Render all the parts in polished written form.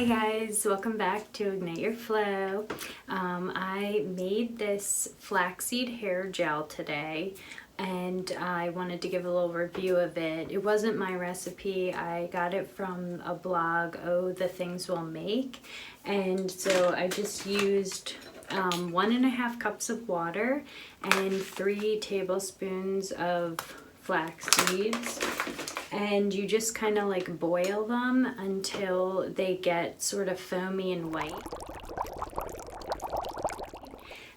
Hey guys, welcome back to Ignite Your Flow. I made this flaxseed hair gel today and I wanted to give a little review of it. It wasn't my recipe. I got it from a blog, Oh the Things We'll Make, and so I just used 1.5 cups of water and 3 tablespoons of flax seeds, and you just kind of like boil them until they get sort of foamy and white,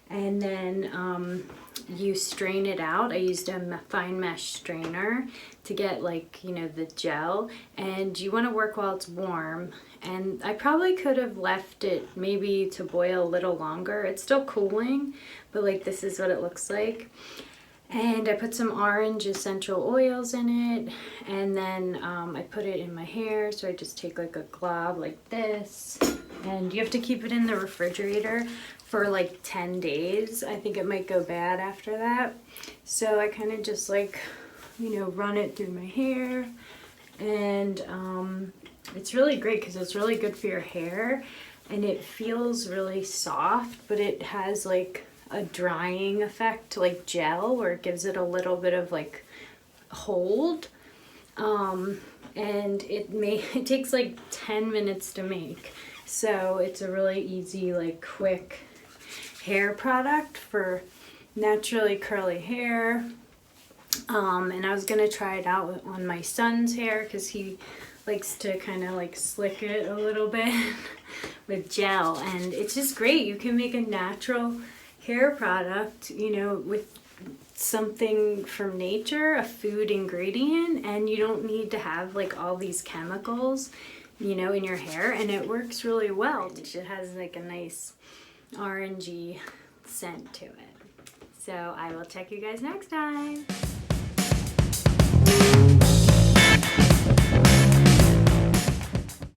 and then you strain it out. I used a fine mesh strainer to get, like, you know, the gel, and you want to work while it's warm. And I probably could have left it maybe to boil a little longer. It's still cooling, but like this is what it looks like. And I put some orange essential oils in it, and then I put it in my hair. So I just take like a glob like this, and you have to keep it in the refrigerator for like 10 days. I think it might go bad after that. So I kind of just, like, you know, run it through my hair, and it's really great because it's really good for your hair, and it feels really soft, but it has like a drying effect, like gel, where it gives it a little bit of like hold, and it takes like 10 minutes to make, so it's a really easy, like, quick hair product for naturally curly hair. And I was gonna try it out on my son's hair because he likes to kind of like slick it a little bit with gel, and it's just great. You can make a natural hair product, you know, with something from nature, a food ingredient, and you don't need to have like all these chemicals, you know, in your hair, and it works really well. It has like a nice orangey scent to it. So I will check you guys next time.